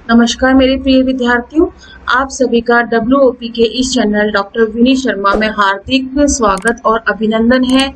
नमस्कार मेरे प्रिय विद्यार्थियों, आप सभी का WOP के इस चैनल डॉक्टर विनी शर्मा में हार्दिक स्वागत और अभिनंदन है।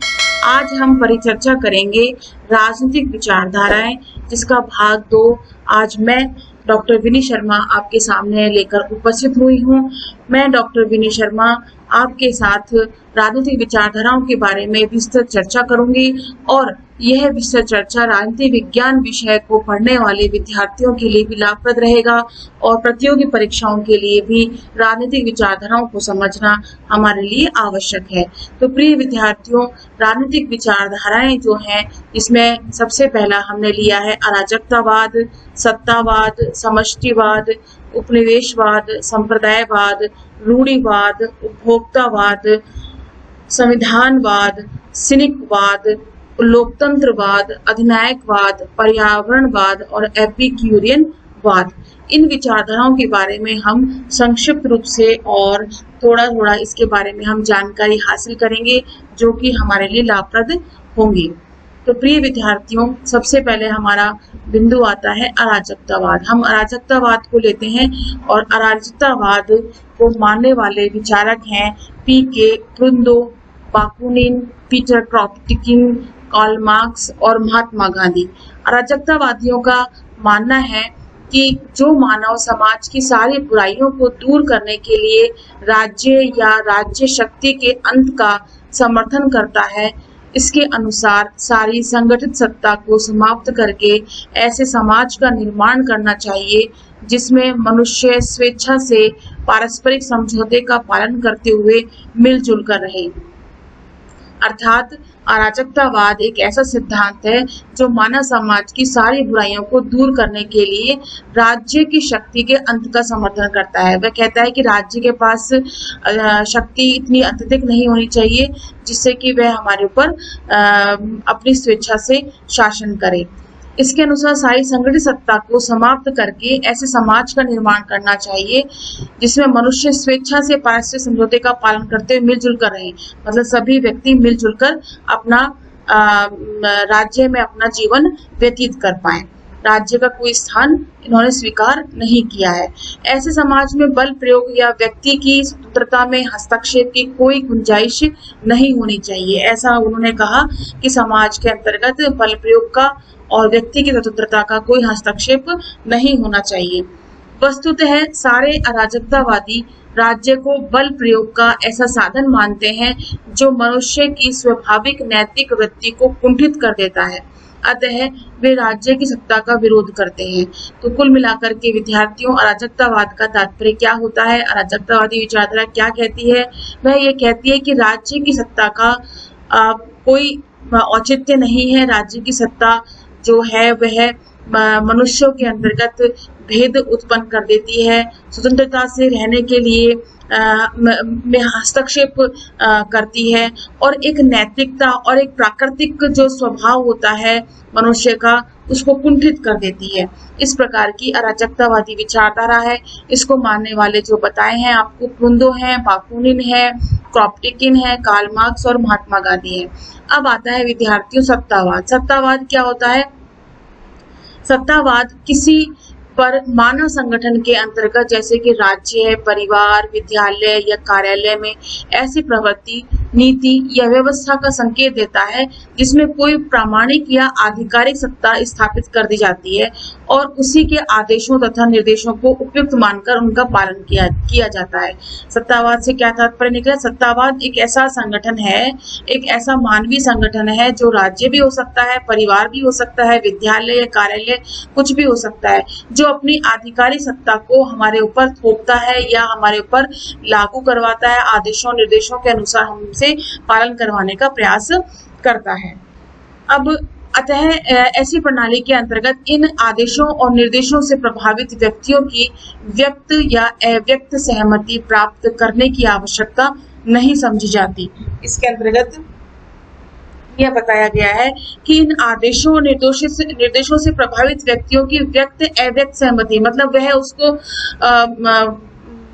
आज हम परिचर्चा करेंगे राजनीतिक विचारधाराएं, जिसका भाग 2 आज मैं डॉक्टर विनी शर्मा आपके सामने लेकर उपस्थित हुई हूँ। मैं डॉक्टर विनी शर्मा आपके साथ राजनीतिक विचारधाराओं के बारे में विस्तृत चर्चा करूंगी और यह विस्तृत चर्चा राजनीति विज्ञान विषय को पढ़ने वाले विद्यार्थियों के लिए भी लाभप्रद रहेगा और प्रतियोगी परीक्षाओं के लिए भी राजनीतिक विचारधाराओं को समझना हमारे लिए आवश्यक है। तो प्रिय विद्यार्थियों, राजनीतिक विचारधाराएं जो हैं, इसमें सबसे पहला हमने लिया है अराजकतावाद, सत्तावाद, समष्टिवाद, उपनिवेशवाद, संप्रदायवाद, रूढ़िवाद, उपभोक्तावाद, संविधानवाद, सिनिकवाद, लोकतंत्रवाद, अधिनायकवाद, पर्यावरणवाद और एपिक्यूरियनवाद। इन विचारधाराओं के बारे में हम संक्षिप्त रूप से और थोड़ा थोड़ा इसके बारे में हम जानकारी हासिल करेंगे, जो कि हमारे लिए लाभप्रद होंगी। तो प्रिय विद्यार्थियों, सबसे पहले हमारा बिंदु आता है अराजकतावाद। हम अराजकतावाद को लेते हैं और अराजकतावाद को मानने वाले विचारक हैं P.K. Proudhon, Bakunin, Peter Kropotkin, Karl Marx और महात्मा गांधी। अराजकतावादियों का मानना है कि जो मानव समाज की सारी बुराइयों को दूर करने के लिए राज्य या राज्य शक्ति के अंत का समर्थन करता है, इसके अनुसार सारी संगठित सत्ता को समाप्त करके ऐसे समाज का निर्माण करना चाहिए जिसमें मनुष्य स्वेच्छा से पारस्परिक समझौते का पालन करते हुए मिलजुल कर रहे। अर्थात अराजकतावाद एक ऐसा सिद्धांत है जो मानव समाज की सारी बुराइयों को दूर करने के लिए राज्य की शक्ति के अंत का समर्थन करता है। वह कहता है कि राज्य के पास शक्ति इतनी अत्यधिक नहीं होनी चाहिए जिससे कि वह हमारे ऊपर अपनी स्वेच्छा से शासन करे। इसके अनुसार सारी संगठित सत्ता को समाप्त करके ऐसे समाज का निर्माण करना चाहिए जिसमें मनुष्य स्वेच्छा से पारस्परिक समझौते का पालन करते हुए मिलजुल कर रहे। मतलब सभी व्यक्ति मिलजुल कर अपना राज्य में अपना जीवन व्यतीत कर पाए। राज्य का कोई स्थान इन्होंने स्वीकार नहीं किया है। ऐसे समाज में बल प्रयोग या व्यक्ति की स्वतंत्रता में हस्तक्षेप की कोई गुंजाइश नहीं होनी चाहिए। ऐसा उन्होंने कहा कि समाज के अंतर्गत बल प्रयोग का और व्यक्ति की स्वतंत्रता का कोई हस्तक्षेप नहीं होना चाहिए। वस्तुतः सारे अराजकतावादी राज्य को बल प्रयोग का ऐसा साधन मानते हैं जो मनुष्य की स्वाभाविक नैतिक वृत्ति को कुंठित कर देता है, अतः वे राज्य की सत्ता का विरोध करते हैं। तो कुल मिलाकर के विद्यार्थियों, अराजकतावाद का तात्पर्य क्या होता है, अराजकतावादी विचारधारा क्या कहती है? वह ये कहती है कि राज्य की सत्ता का कोई औचित्य नहीं है। राज्य की सत्ता जो है वह मनुष्यों के अंतर्गत भेद उत्पन्न कर देती है, स्वतंत्रता से रहने के लिए में हस्तक्षेप करती है और एक नैतिकता और एक प्राकृतिक जो स्वभाव होता है मनुष्य का, उसको कुंठित कर देती है। इस प्रकार की अराजकतावादी विचारधारा है। इसको मानने वाले जो बताए हैं आपको, प्रुंदो है, बाकुनिन है, क्रोपटिकिन है, कार्ल मार्क्स और महात्मा गांधी है। अब आता है विद्यार्थियों सत्तावाद। सत्तावाद क्या होता है? सत्तावाद किसी पर मानव संगठन के अंतर्गत, जैसे कि राज्य, परिवार, विद्यालय या कार्यालय में ऐसी प्रवृत्ति, नीति या व्यवस्था का संकेत देता है जिसमें कोई प्रामाणिक या आधिकारिक सत्ता स्थापित कर दी जाती है और उसी के आदेशों तथा निर्देशों को उपयुक्त मानकर उनका पालन किया जाता है। सत्तावाद से क्या तात्पर्य निकला? सत्तावाद एक ऐसा संगठन है, एक ऐसा मानवीय संगठन है जो राज्य भी हो सकता है, परिवार भी हो सकता है, विद्यालय या कार्यालय कुछ भी हो सकता है, जो अपनी आधिकारिक सत्ता को हमारे ऊपर थोपता है या हमारे ऊपर लागू करवाता है, आदेशों निर्देशों के अनुसार हमसे पालन करवाने का प्रयास करता है। अब अतः ऐसी प्रणाली के अंतर्गत इन आदेशों और निर्देशों से प्रभावित व्यक्तियों की व्यक्त या अव्यक्त सहमति प्राप्त करने की आवश्यकता नहीं समझी जाती। इसके अंतर्गत यह बताया गया है कि इन आदेशों और निर्देशों से प्रभावित व्यक्तियों की व्यक्त अव्यक्त सहमति, मतलब वह उसको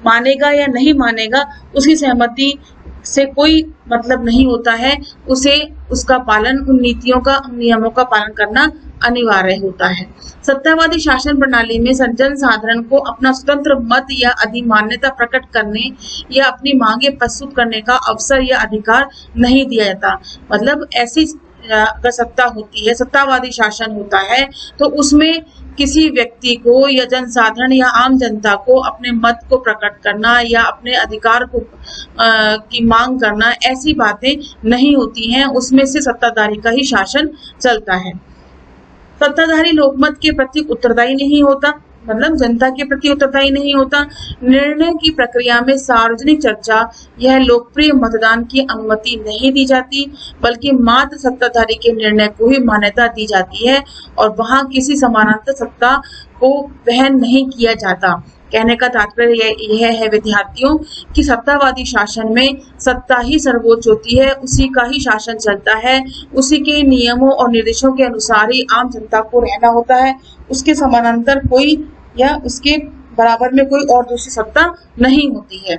मानेगा या नहीं मानेगा, उसकी सहमति से कोई मतलब नहीं होता है। उसे उसका पालन, उन नीतियों का, उन नियमों का पालन करना अनिवार्य होता है। सत्तावादी शासन प्रणाली में जनसाधारण को अपना स्वतंत्र मत या अधिमान्यता प्रकट करने या अपनी मांगे प्रस्तुत करने का अवसर या अधिकार नहीं दिया जाता। मतलब ऐसी अगर सत्ता होती है, सत्तावादी शासन होता है, तो उसमें किसी व्यक्ति को या जनसाधारण या आम जनता को अपने मत को प्रकट करना या अपने अधिकार को की मांग करना, ऐसी बातें नहीं होती हैं। उसमें से सत्ताधारी का ही शासन चलता है। सत्ताधारी लोकमत के प्रति उत्तरदायी नहीं होता, मतलब जनता के प्रति उत्तरदायी नहीं होता। निर्णय की प्रक्रिया में सार्वजनिक चर्चा यह लोकप्रिय मतदान की अनुमति नहीं दी जाती, बल्कि मात्र सत्ताधारी के निर्णय को ही मान्यता दी जाती है और वहां किसी समानांतर सत्ता को वहन नहीं किया जाता। कहने का तात्पर्य यह है विद्यार्थियों कि सत्तावादी शासन में सत्ता ही सर्वोच्च होती है, उसी का ही शासन चलता है, उसी के नियमों और निर्देशों के अनुसार ही आम जनता को रहना होता है। उसके समानांतर कोई या उसके बराबर में कोई और दूसरी सत्ता नहीं होती है।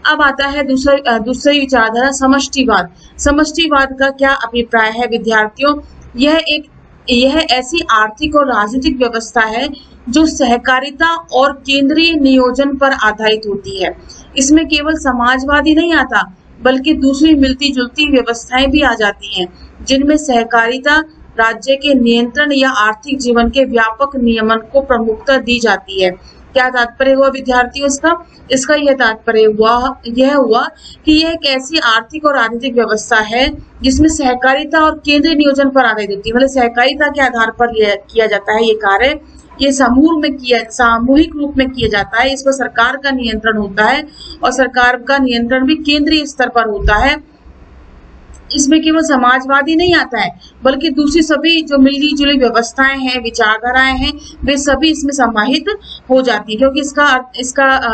अब आता है दूसरी विचारधारा समष्टिवाद। समष्टिवाद का क्या अभिप्राय है विद्यार्थियों? यह ऐसी आर्थिक और राजनीतिक व्यवस्था है जो सहकारिता और केंद्रीय नियोजन पर आधारित होती है। इसमें केवल समाजवादी नहीं आता, बल्कि दूसरी मिलती जुलती व्यवस्थाएं भी आ जाती हैं, जिनमें सहकारिता, राज्य के नियंत्रण या आर्थिक जीवन के व्यापक नियमन को प्रमुखता दी जाती है। क्या तात्पर्य हुआ विद्यार्थियों इसका यह तात्पर्य हुआ कि यह एक ऐसी आर्थिक और राजनीतिक व्यवस्था है जिसमें सहकारिता और केंद्रीय नियोजन पर आधारित होती है। मतलब सहकारिता के आधार पर किया जाता है ये कार्य, ये सामूहिक रूप में किया जाता है। इस पर सरकार का नियंत्रण होता है और सरकार का नियंत्रण भी केंद्रीय स्तर पर होता है। इसमें केवल समाजवादी नहीं आता है, बल्कि दूसरी सभी जो मिली जुली व्यवस्थाएं हैं, विचारधाराएं हैं, वे सभी इसमें समाहित हो जाती है। क्योंकि इसका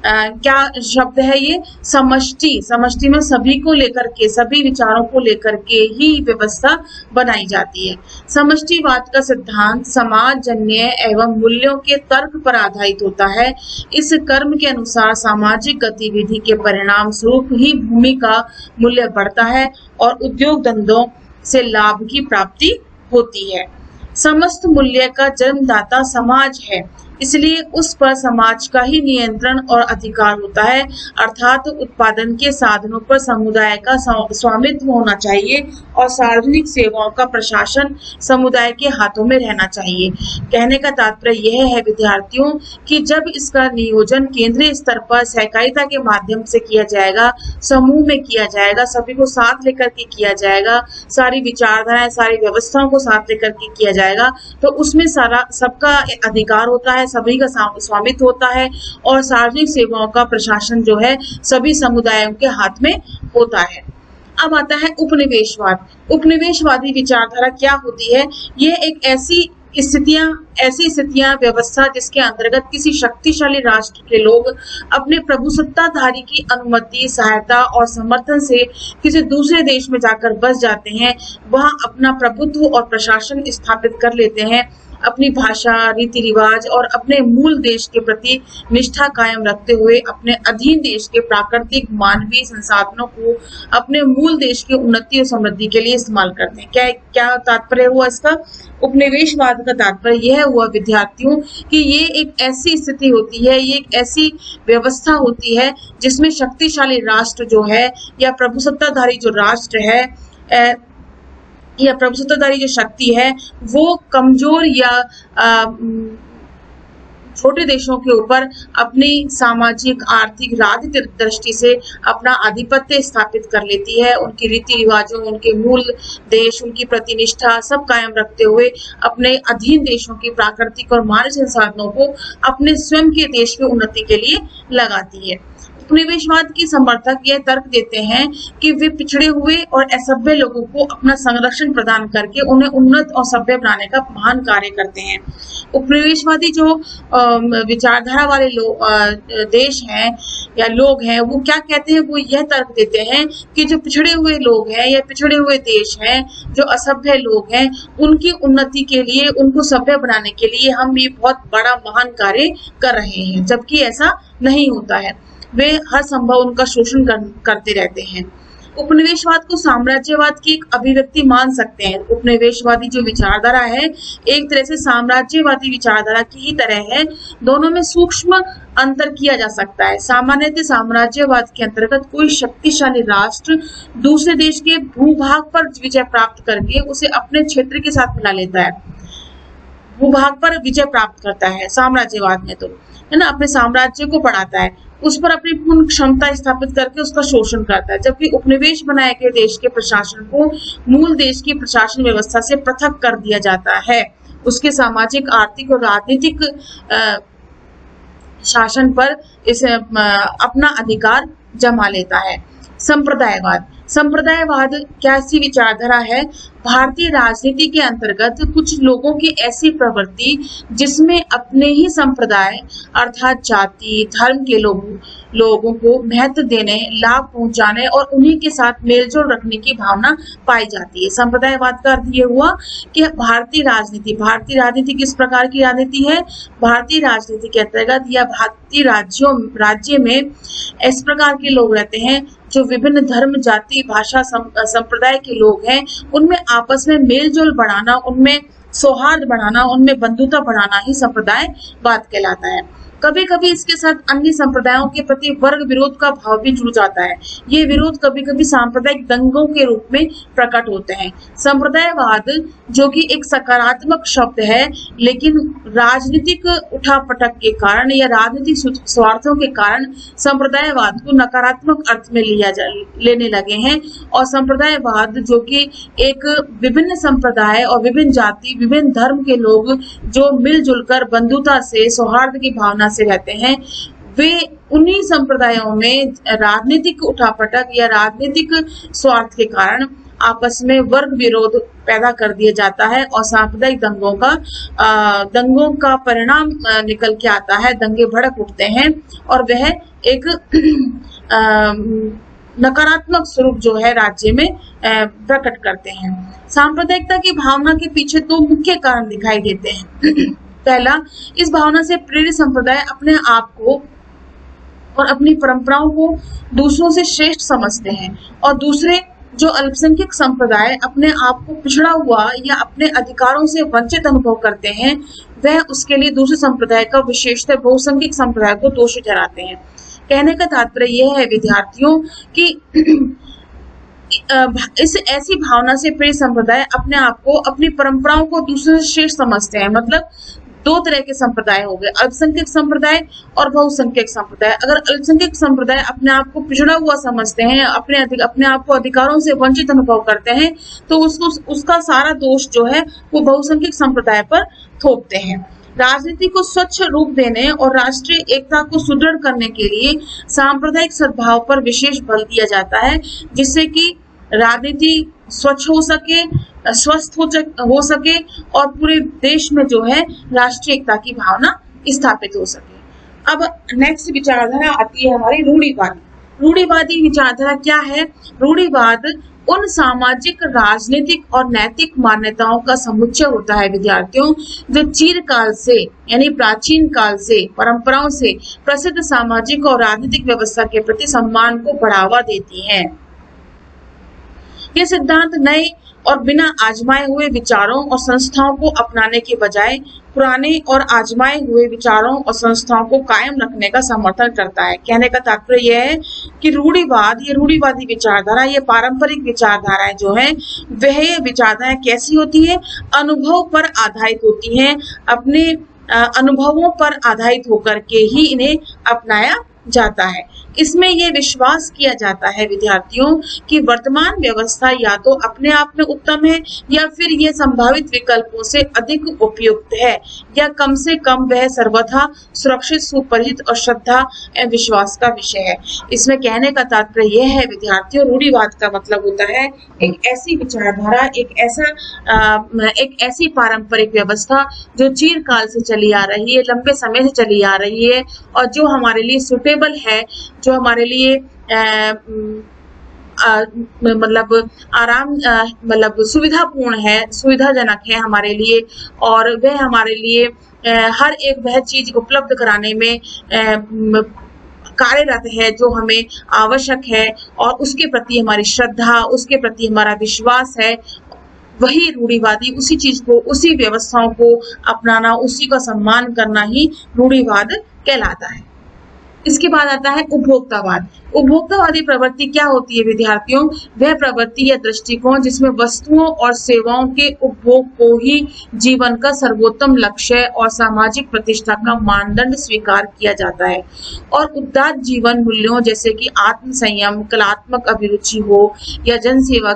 क्या शब्द है ये? समष्टि में सभी को लेकर के, सभी विचारों को लेकर के ही व्यवस्था बनाई जाती है। समष्टिवाद का सिद्धांत समाजजन्य एवं मूल्यों के तर्क पर आधारित होता है। इस कर्म के अनुसार सामाजिक गतिविधि के परिणाम स्वरूप ही भूमि का मूल्य बढ़ता है और उद्योग धंधों से लाभ की प्राप्ति होती है। समस्त मूल्य का जन्मदाता समाज है, इसलिए उस पर समाज का ही नियंत्रण और अधिकार होता है। अर्थात उत्पादन के साधनों पर समुदाय का स्वामित्व होना चाहिए और सार्वजनिक सेवाओं का प्रशासन समुदाय के हाथों में रहना चाहिए। कहने का तात्पर्य यह है विद्यार्थियों कि जब इसका नियोजन केंद्रीय स्तर पर सहकारिता के माध्यम से किया जाएगा, समूह में किया जाएगा, सभी को साथ लेकर के किया जाएगा, सारी विचारधाराएं, सारी व्यवस्थाओं को साथ लेकर के किया जाएगा, तो उसमें सबका अधिकार होता है, सभी का स्वामित्व होता है और सार्वजनिक सेवाओं का प्रशासन जो है सभी समुदायों के हाथ में होता है। अब आता है उपनिवेशवाद। उपनिवेशवादी विचारधारा क्या होती है? यह एक ऐसी स्थितियां व्यवस्था जिसके अंतर्गत किसी शक्तिशाली राष्ट्र के लोग अपने प्रभुसत्ताधारी की अनुमति, सहायता और समर्थन से किसी दूसरे देश में जाकर बस जाते हैं, वहां अपना प्रभुत्व और प्रशासन स्थापित कर लेते हैं, अपनी भाषा, रीति रिवाज और अपने मूल देश के प्रति निष्ठा कायम रखते हुए अपने अधीन देश के प्राकृतिक मानवीय संसाधनों को अपने मूल देश की उन्नति और समृद्धि के लिए इस्तेमाल करते हैं। क्या तात्पर्य हुआ इसका? उपनिवेशवाद का तात्पर्य यह हुआ विद्यार्थियों कि ये एक ऐसी स्थिति होती है, ये एक ऐसी व्यवस्था होती है जिसमें शक्तिशाली राष्ट्र जो है या प्रभुसत्ताधारी जो राष्ट्र है या प्रभुसत्ताधारी जो शक्ति है वो कमजोर या छोटे देशों के ऊपर अपनी सामाजिक, आर्थिक, राजनीतिक दृष्टि से अपना आधिपत्य स्थापित कर लेती है। उनके रीति रिवाजों, उनके मूल देश, उनकी प्रतिनिष्ठा सब कायम रखते हुए अपने अधीन देशों की प्राकृतिक और मानव संसाधनों को अपने स्वयं के देश की उन्नति के लिए लगाती है। उपनिवेशवाद के समर्थक यह तर्क देते हैं कि वे पिछड़े हुए और असभ्य लोगों को अपना संरक्षण प्रदान करके उन्हें उन्नत और सभ्य बनाने का महान कार्य करते हैं। उपनिवेशवादी जो विचारधारा वाले देश हैं या लोग हैं, वो क्या कहते हैं? वो यह तर्क देते हैं कि जो पिछड़े हुए लोग हैं या पिछड़े हुए देश हैं, जो असभ्य लोग हैं, उनकी उन्नति के लिए, उनको सभ्य बनाने के लिए हम भी बहुत बड़ा महान कार्य कर रहे हैं, जबकि ऐसा नहीं होता है। वे हर संभव उनका शोषण करते रहते हैं। उपनिवेशवाद को साम्राज्यवाद की एक अभिव्यक्ति मान सकते हैं। उपनिवेशवादी जो विचारधारा है एक तरह से साम्राज्यवादी विचारधारा की ही तरह है, दोनों में सूक्ष्म अंतर किया जा सकता है। सामान्यतः साम्राज्यवाद के अंतर्गत कोई शक्तिशाली राष्ट्र दूसरे देश के भूभाग पर विजय प्राप्त करके उसे अपने क्षेत्र के साथ मिला लेता है, भूभाग पर विजय प्राप्त करता है साम्राज्यवाद में, तो है ना, अपने साम्राज्य को बढ़ाता है, उस पर अपनी पूर्ण क्षमता स्थापित करके उसका शोषण करता है। जबकि उपनिवेश बनाए गए देश के प्रशासन को मूल देश की प्रशासन व्यवस्था से पृथक कर दिया जाता है, उसके सामाजिक, आर्थिक और राजनीतिक शासन पर इसे अपना अधिकार जमा लेता है। संप्रदायवाद, संप्रदायवाद क्या ऐसी विचारधारा है भारतीय राजनीति के अंतर्गत कुछ लोगों की ऐसी प्रवृत्ति जिसमें अपने ही संप्रदाय अर्थात जाति धर्म के लोगों को महत्व देने, लाभ पहुंचाने और उन्हीं के साथ मेलजोल रखने की भावना पाई जाती है। संप्रदायवाद का अर्थ ये हुआ कि भारतीय राजनीति किस प्रकार की राजनीति है, भारतीय राजनीति के अंतर्गत या भारतीय राज्य में इस प्रकार के लोग रहते हैं जो विभिन्न धर्म, जाति, भाषा, संप्रदाय के लोग हैं, उनमें आपस में मेलजोल बढ़ाना, उनमें सौहार्द बढ़ाना, उनमें बंधुता बढ़ाना ही संप्रदायवाद कहलाता है। कभी कभी इसके साथ अन्य संप्रदायों के प्रति वर्ग विरोध का भाव भी जुड़ जाता है। ये विरोध कभी कभी सांप्रदायिक दंगों के रूप में प्रकट होते हैं। संप्रदायवाद जो कि एक सकारात्मक शब्द है, लेकिन राजनीतिक उठापटक के कारण या राजनीतिक स्वार्थों के कारण संप्रदायवाद को नकारात्मक अर्थ में लेने लगे हैं। और संप्रदायवाद जो कि एक विभिन्न संप्रदाय और विभिन्न जाति, विभिन्न धर्म के लोग जो मिलजुल कर बंधुता से, सौहार्द की भावना से रहते हैं, वे उन्हीं संप्रदायों में राजनीतिक उठापटक या राजनीतिक स्वार्थ के कारण आपस में वर्ग विरोध पैदा कर दिया जाता है और सांप्रदायिक दंगों का परिणाम निकल के आता है। दंगे भड़क उठते हैं और वह एक नकारात्मक स्वरूप जो है राज्य में प्रकट करते हैं। सांप्रदायिकता की भावना के पीछे दो मुख्य कारण दिखाई देते हैं। पहला, इस भावना से प्रेरित संप्रदाय अपने आप को और अपनी परंपराओं को दूसरों से श्रेष्ठ समझते हैं, और दूसरे जो अल्पसंख्यक संप्रदाय अपने आप को पिछड़ा हुआ या अपने अधिकारों से वंचित अनुभव करते हैं, वह उसके लिए दूसरे संप्रदाय का, विशेषतः बहुसंख्यक संप्रदाय को दोषी ठहराते हैं। कहने का तात्पर्य यह है विद्यार्थियों कि इस ऐसी भावना से प्रेरित संप्रदाय अपने आप को, अपनी परंपराओं को दूसरों से श्रेष्ठ समझते हैं। मतलब दो तरह के संप्रदाय हो गए, अल्पसंख्यक संप्रदाय और बहुसंख्यक संप्रदाय। अगर अल्पसंख्यक संप्रदाय अपने आप को पिछड़ा हुआ समझते हैं, अपने आप को अधिकारों से वंचित अनुभव करते हैं, तो उसका सारा दोष जो है वो बहुसंख्यक संप्रदाय पर थोपते हैं। राजनीति को स्वच्छ रूप देने और राष्ट्रीय एकता को सुदृढ़ करने के लिए सांप्रदायिक सद्भाव पर विशेष बल दिया जाता है, जिससे कि राजनीति स्वच्छ हो सके, स्वस्थ हो सके और पूरे देश में जो है राष्ट्रीय एकता की भावना स्थापित हो सके। अब नेक्स्ट विचारधारा आती है हमारी रूढ़िवादी। रूढ़िवादी विचारधारा क्या है? रूढ़िवाद उन सामाजिक, राजनीतिक और नैतिक मान्यताओं का समुच्चय होता है विद्यार्थियों, जो चिरकाल से यानी प्राचीन काल से, परंपराओं से प्रसिद्ध सामाजिक और राजनीतिक व्यवस्था के प्रति सम्मान को बढ़ावा देती हैं। ये सिद्धांत नए और बिना आजमाए हुए विचारों और संस्थाओं को अपनाने के बजाय पुराने और आजमाए हुए विचारों और संस्थाओं को कायम रखने का समर्थन करता है। कहने का तात्पर्य यह है कि रूढ़िवाद, ये रूढ़िवादी विचारधारा, ये पारंपरिक विचारधाराएं जो है वह विचारधाराएं कैसी होती है? अनुभव पर आधारित होती हैं, अपने अनुभवों पर आधारित होकर के ही इन्हें अपनाया जाता है। इसमें यह विश्वास किया जाता है विद्यार्थियों कि वर्तमान व्यवस्था या तो अपने आप में उत्तम है या फिर यह संभावित विकल्पों से अधिक उपयुक्त है, या कम से कम वह सर्वथा सुरक्षित, सुपरिचित और श्रद्धा एवं विश्वास का विषय है। इसमें कहने का तात्पर्य यह है विद्यार्थियों, रूढ़िवाद का मतलब होता है एक ऐसी विचारधारा, एक ऐसी पारंपरिक व्यवस्था जो चिरकाल से चली आ रही है, लंबे समय से चली आ रही है और जो हमारे लिए सुटेबल है, जो हमारे लिए मतलब सुविधापूर्ण है, सुविधाजनक है हमारे लिए, और वह हमारे लिए हर एक वह चीज उपलब्ध कराने में कार्यरत है, जो हमें आवश्यक है और उसके प्रति हमारी श्रद्धा, उसके प्रति हमारा विश्वास है, वही रूढ़िवादी उसी चीज को, उसी व्यवस्थाओं को अपनाना, उसी का सम्मान करना ही रूढ़िवाद कहलाता है। इसके बाद आता है उपभोक्तावाद। उपभोक्तावादी प्रवृत्ति क्या होती है विद्यार्थियों? वह प्रवृत्ति या दृष्टिकोण जिसमें वस्तुओं और सेवाओं के उपभोग को ही जीवन का सर्वोत्तम लक्ष्य और सामाजिक प्रतिष्ठा का मानदंड स्वीकार किया जाता है और उदात्त जीवन मूल्यों जैसे कि आत्म संयम, कलात्मक अभिरुचि हो या जनसेवा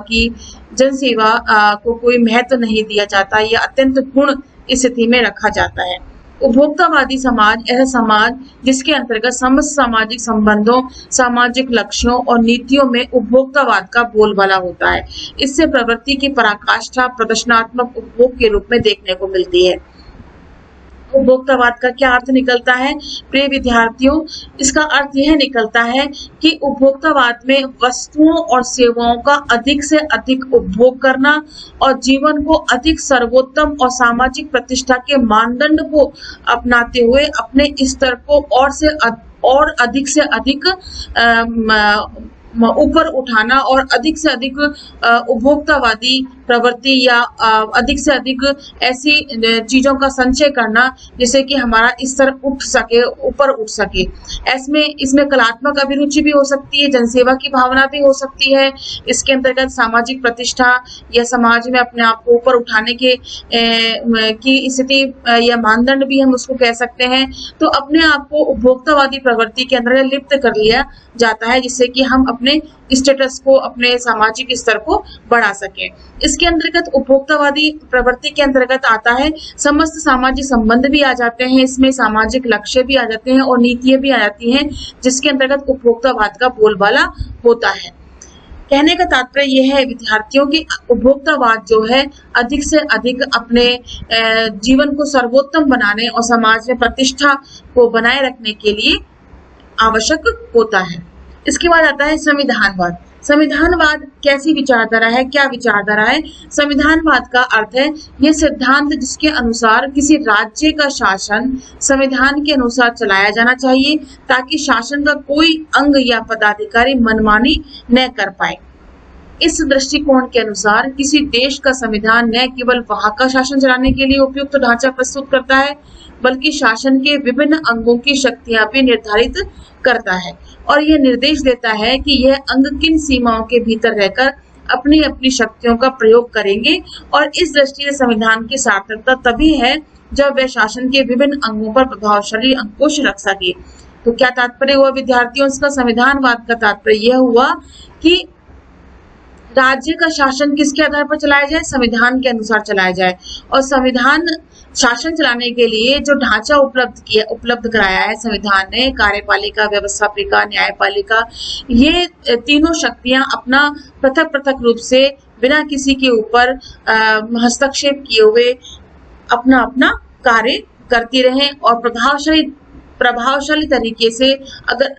को कोई महत्व नहीं दिया जाता या अत्यंत गुण स्थिति में रखा जाता है। उपभोक्तावादी समाज ऐसा समाज जिसके अंतर्गत समस्त सामाजिक संबंधों, सामाजिक लक्ष्यों और नीतियों में उपभोक्तावाद का बोलबाला होता है। इससे प्रवृत्ति की पराकाष्ठा प्रदर्शनात्मक उपभोग के रूप में देखने को मिलती है। उपभोक्तावाद का क्या अर्थ निकलता है प्रिय विद्यार्थियों? इसका अर्थ यह निकलता है कि उपभोक्तावाद में वस्तुओं और सेवाओं का अधिक से अधिक उपभोग करना और जीवन को अधिक सर्वोत्तम और सामाजिक प्रतिष्ठा के मानदंड को अपनाते हुए अपने स्तर को और अधिक से अधिक ऊपर उठाना और अधिक से अधिक उपभोक्तावादी प्रवृत्ति या अधिक से अधिक ऐसी चीजों का संचय करना जिससे कि हमारा स्तर उठ सके, ऊपर उठ सके। इसमें कलात्मक अभिरुचि भी हो सकती है, जनसेवा की भावना भी हो सकती है। इसके अंतर्गत सामाजिक प्रतिष्ठा या समाज में अपने आप को ऊपर उठाने की स्थिति या मानदंड भी हम उसको कह सकते हैं। तो अपने आप को उपभोक्तावादी प्रवृत्ति के अंदर लिप्त कर लिया जाता है जिससे कि हम अपने स्टेटस को, अपने सामाजिक स्तर को बढ़ा सकें। इसके अंतर्गत उपभोक्तावादी प्रवृत्ति के अंतर्गत आता है समस्त सामाजिक संबंध भी आ जाते हैं, इसमें सामाजिक लक्ष्य भी आ जाते हैं और नीतियां भी आ जाती हैं जिसके अंतर्गत उपभोक्तावाद का बोलबाला होता है। कहने का तात्पर्य यह है विद्यार्थियों की उपभोक्तावाद जो है अधिक से अधिक अपने जीवन को सर्वोत्तम बनाने और समाज में प्रतिष्ठा को बनाए रखने के लिए आवश्यक होता है। इसके बाद आता है संविधानवाद। संविधानवाद कैसी विचारधारा है, क्या विचारधारा है? संविधानवाद का अर्थ है यह सिद्धांत जिसके अनुसार किसी राज्य का शासन संविधान के अनुसार चलाया जाना चाहिए ताकि शासन का कोई अंग या पदाधिकारी मनमानी न कर पाए। इस दृष्टिकोण के अनुसार किसी देश का संविधान न केवल वहां का शासन चलाने के लिए उपयुक्त ढांचा प्रस्तुत करता है बल्कि शासन के विभिन्न अंगों की शक्तियां भी निर्धारित करता है और यह निर्देश देता है कि यह अंग किन सीमाओं के भीतर रहकर अपनी अपनी शक्तियों का प्रयोग करेंगे और इस दृष्टि से संविधान की सार्थकता तभी है जब वह शासन के विभिन्न अंगों पर प्रभावशाली अंकुश रख सके। तो क्या तात्पर्य हुआ विद्यार्थियों? इसका संविधानवाद का तात्पर्य यह हुआ कि राज्य का शासन किसके आधार पर चलाया जाए? संविधान के अनुसार चलाया जाए और संविधान शासन चलाने के लिए जो ढांचा उपलब्ध कराया है संविधान ने, कार्यपालिका, व्यवस्थापिका, न्यायपालिका, ये तीनों शक्तियां अपना पृथक पृथक रूप से बिना किसी के ऊपर हस्तक्षेप किए हुए अपना अपना कार्य करती रहें और प्रभावशाली तरीके से अगर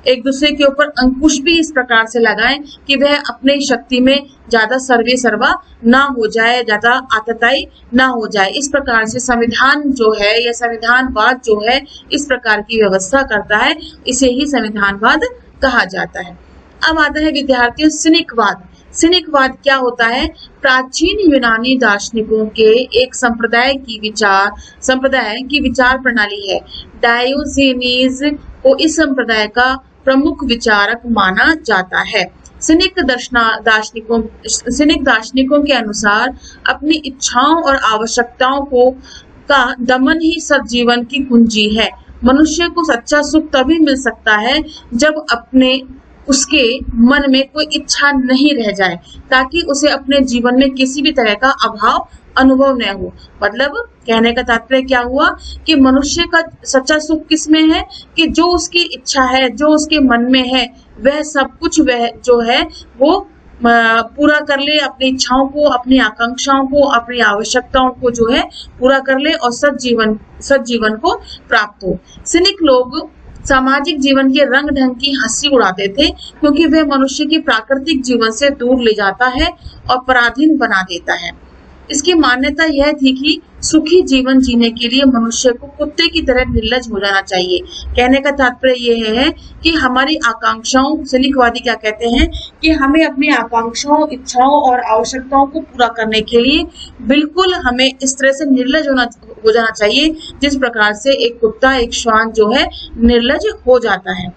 एक दूसरे के ऊपर अंकुश भी इस प्रकार से लगाएं कि वह अपनी शक्ति में ज्यादा सर्वे सर्वा ना हो जाए, ज्यादा आतताई ना हो जाए। इस प्रकार से संविधान जो है या संविधानवाद जो है इस प्रकार की व्यवस्था करता है, इसे ही संविधानवाद कहा जाता है। अब आता है विद्यार्थियों सिनिकवाद। सिनिकवाद क्या होता है? प्राचीन यूनानी दार्शनिकों के एक संप्रदाय की विचार प्रणाली है। डायोजेनीज को इस संप्रदाय का प्रमुख विचारक माना जाता है। सिनिक दार्शनिकों के अनुसार अपनी इच्छाओं और आवश्यकताओं का दमन ही सज्जीवन की कुंजी है। मनुष्य को सच्चा सुख तभी मिल सकता है जब उसके मन में कोई इच्छा नहीं रह जाए ताकि उसे अपने जीवन में किसी भी तरह का अभाव अनुभव न हो। मतलब कहने का तात्पर्य क्या हुआ कि मनुष्य का सच्चा सुख किसमें है कि जो उसकी इच्छा है, जो उसके मन में है, वह सब कुछ वह जो है वो पूरा कर ले, अपनी इच्छाओं को, अपनी आकांक्षाओं को, अपनी आवश्यकताओं को जो है पूरा कर ले और सज्जीवन को प्राप्त हो। सिनिक लोग सामाजिक जीवन के रंग ढंग की हंसी उड़ाते थे क्योंकि वह मनुष्य की प्राकृतिक जीवन से दूर ले जाता है और पराधीन बना देता है। इसकी मान्यता यह थी कि सुखी जीवन जीने के लिए मनुष्य को कुत्ते की तरह निर्लज हो जाना चाहिए। कहने का तात्पर्य यह है कि हमारी आकांक्षाओं, सिलिकवादी क्या कहते हैं कि हमें अपनी आकांक्षाओं, इच्छाओं और आवश्यकताओं को पूरा करने के लिए बिल्कुल हमें इस तरह से निर्लज हो जाना चाहिए जिस प्रकार से एक कुत्ता, एक श्वान जो है निर्लज हो जाता है।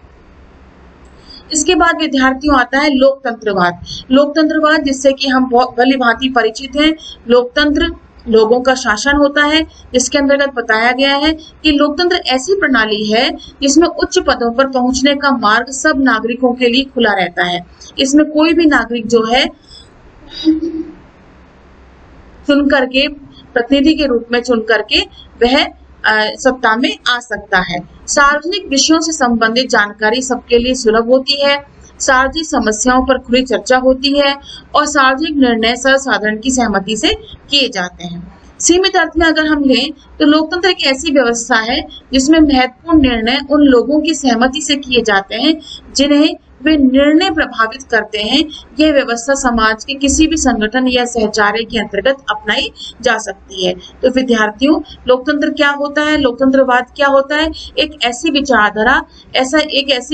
इसके बाद विद्यार्थियों आता है लोकतंत्रवाद। लोकतंत्रवाद जिससे कि हम बहुत भली भांति परिचित हैं। लोकतंत्र लोगों का शासन होता है, जिसके अंतर्गत बताया गया है कि लोकतंत्र ऐसी प्रणाली है जिसमें उच्च पदों पर पहुंचने का मार्ग सब नागरिकों के लिए खुला रहता है। इसमें कोई भी नागरिक जो है चुन करके, प्रतिनिधि के रूप में चुन करके वह सत्ता में आ सकता है। सार्वजनिक विषयों से संबंधित जानकारी सबके लिए सुलभ होती है। सार्वजनिक समस्याओं पर खुली चर्चा होती है और सार्वजनिक निर्णय सर्वसाधारण की सहमति से किए जाते हैं। सीमित अर्थ में अगर हम लें तो लोकतंत्र एक ऐसी व्यवस्था है जिसमें महत्वपूर्ण निर्णय उन लोगों की सहमति से किए जाते हैं जिन्हें वे निर्णय प्रभावित करते हैं। यह व्यवस्था समाज के किसी भी संगठन या सहचार्य के अंतर्गत अपनाई जा सकती है। तो विद्यार्थियों, लोकतंत्र क्या होता है, लोकतंत्रवाद क्या होता है? एक ऐसी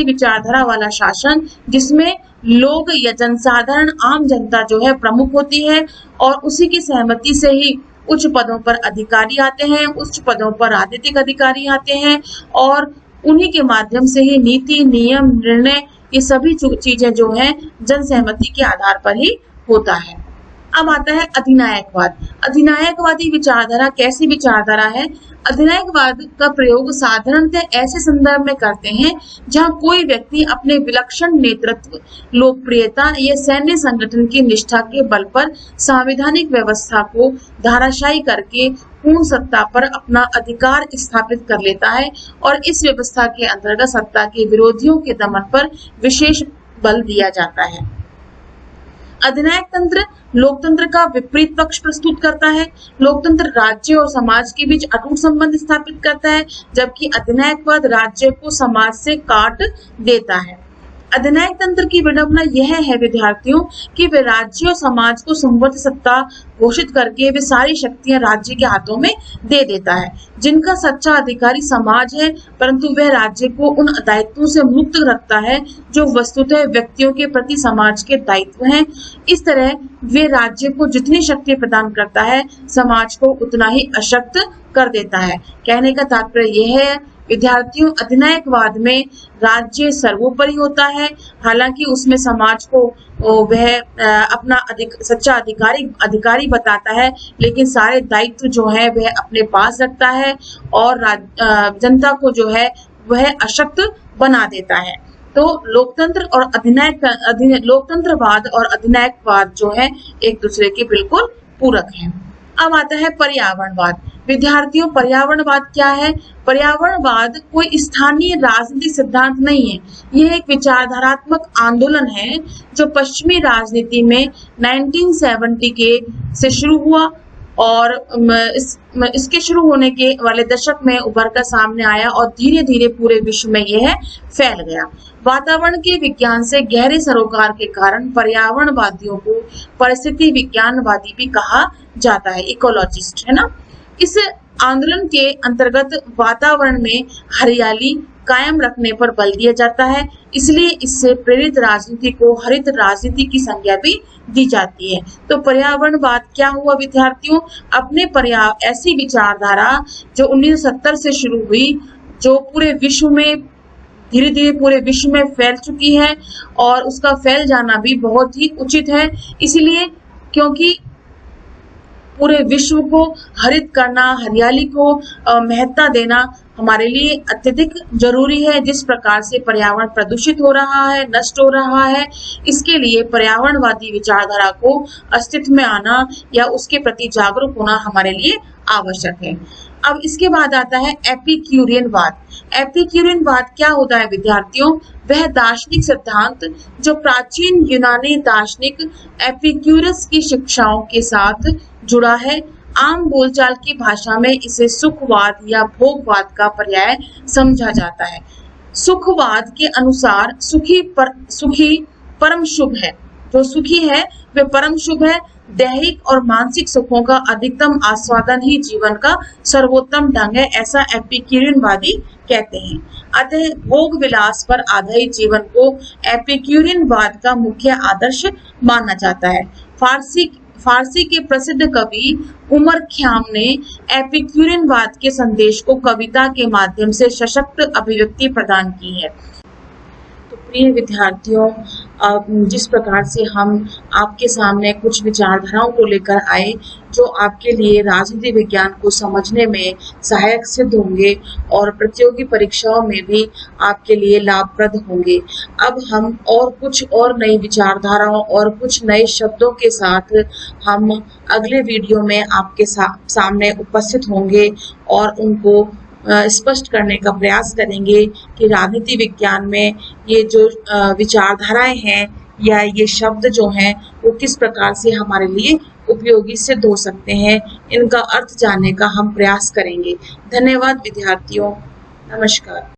विचारधारा वाला शासन जिसमें लोग या जनसाधारण, आम जनता जो है प्रमुख होती है और उसी की सहमति से ही उच्च पदों पर अधिकारी आते हैं, उच्च पदों पर राजनीतिक अधिकारी आते हैं और उन्हीं के माध्यम से ही नीति, नियम, निर्णय, ये सभी चीजें जो हैं जन सहमति के आधार पर ही होता है। अब आता है अधिनायकवाद। अधिनायकवादी विचारधारा कैसी विचारधारा है? अधिनायकवाद का प्रयोग साधारणतः ऐसे संदर्भ में करते हैं जहां कोई व्यक्ति अपने विलक्षण नेतृत्व, लोकप्रियता या सैन्य संगठन की निष्ठा के बल पर संवैधानिक व्यवस्था को धाराशायी करके पूर्ण सत्ता पर अपना अधिकार स्थापित कर लेता है और इस व्यवस्था के अंतर्गत सत्ता के विरोधियों के दमन पर विशेष बल दिया जाता है। अधिनायक तंत्र लोकतंत्र का विपरीत पक्ष प्रस्तुत करता है। लोकतंत्र राज्य और समाज के बीच अटूट संबंध स्थापित करता है, जबकि अधिनायकवाद राज्य को समाज से काट देता है। अधिनायक तंत्र की विडंबना यह है विद्यार्थियों कि वे राज्य और समाज को संवर्त सत्ता घोषित करके वे सारी शक्तियां राज्य के हाथों में दे देता है, जिनका सच्चा अधिकारी समाज है, परंतु वह राज्य को उन दायित्वों से मुक्त रखता है जो वस्तुतः व्यक्तियों के प्रति समाज के दायित्व हैं। इस तरह वे राज्य को जितनी शक्ति प्रदान करता है, समाज को उतना ही अशक्त कर देता है। कहने का तात्पर्य यह है विद्यार्थियों, अधिनायकवाद में राज्य सर्वोपरि होता है, हालांकि उसमें समाज को वह अपना सच्चा अधिकारी बताता है, लेकिन सारे दायित्व जो है वह अपने पास रखता है और जनता को जो है वह अशक्त बना देता है। तो लोकतंत्र और लोकतंत्रवाद और अधिनायकवाद जो है एक दूसरे के बिल्कुल पूरक हैं। अब आता है पर्यावरणवाद। विद्यार्थियों, पर्यावरणवाद क्या है? पर्यावरणवाद कोई स्थानीय राजनीतिक सिद्धांत नहीं है। यह एक विचारधारात्मक आंदोलन है जो पश्चिमी राजनीति में 1970 के से शुरू हुआ और इसके शुरू होने के वाले दशक में उभर कर सामने आया और धीरे धीरे पूरे विश्व में यह फैल गया। वातावरण के विज्ञान से गहरे सरोकार के कारण पर्यावरणवादियों को परिस्थिति विज्ञानवादी भी कहा जाता है, इकोलॉजिस्ट, है ना। इस आंदोलन के अंतर्गत वातावरण में हरियाली कायम रखने पर बल दिया जाता है, इसलिए इससे प्रेरित राजनीति को हरित राजनीति की संज्ञा भी दी जाती है। तो पर्यावरणवाद क्या हुआ विद्यार्थियों? अपने ऐसी विचारधारा जो 1970 से शुरू हुई, जो पूरे विश्व में धीरे धीरे पूरे विश्व में फैल चुकी है और उसका फैल जाना भी बहुत ही उचित है, इसलिए क्योंकि पूरे विश्व को हरित करना, हरियाली को महत्ता देना हमारे लिए अत्यधिक जरूरी है। जिस प्रकार से पर्यावरण प्रदूषित हो रहा है, नष्ट हो रहा है, इसके लिए पर्यावरणवादी विचारधारा को अस्तित्व में आना या उसके प्रति जागरूक होना हमारे लिए आवश्यक है। अब इसके बाद आता है एपिक्यूरियनवाद। एपिक्यूरियनवाद क्या होता है विद्यार्थियों? वह दार्शनिक सिद्धांत जो प्राचीन यूनानी दार्शनिक एपिक्यूरस की शिक्षाओं के साथ जुड़ा है। आम बोलचाल की भाषा में इसे सुखवाद या भोगवाद का पर्याय समझा जाता है। सुखवाद के अनुसार सुखी परम शुभ है, जो सुखी है वह परम शुभ है, दैहिक और मानसिक सुखों का अधिकतम आस्वादन ही जीवन का सर्वोत्तम ढंग है, ऐसा एपिक्यूरियनवादी कहते हैं। अतः भोग विलास पर आधारित जीवन को एपिक्यूरियनवाद का मुख्य आदर्श माना जाता है। फारसी के प्रसिद्ध कवि उमर ख़याम ने एपिक्यूरियनवाद के संदेश को कविता के माध्यम से सशक्त अभिव्यक्ति प्रदान की है। तो प्रिय विद्यार्थियों, जिस प्रकार से हम आपके सामने कुछ विचारधाराओं को लेकर आए जो आपके लिए राजनीति विज्ञान को समझने में सहायक सिद्ध होंगे और प्रतियोगी परीक्षाओं में भी आपके लिए लाभप्रद होंगे। अब हम कुछ और नई विचारधाराओं और कुछ नए शब्दों के साथ हम अगले वीडियो में आपके सामने उपस्थित होंगे और उनको स्पष्ट करने का प्रयास करेंगे कि राजनीति विज्ञान में ये जो विचारधाराएं हैं या ये शब्द जो हैं वो किस प्रकार से हमारे लिए उपयोगी सिद्ध हो सकते हैं, इनका अर्थ जानने का हम प्रयास करेंगे। धन्यवाद विद्यार्थियों, नमस्कार।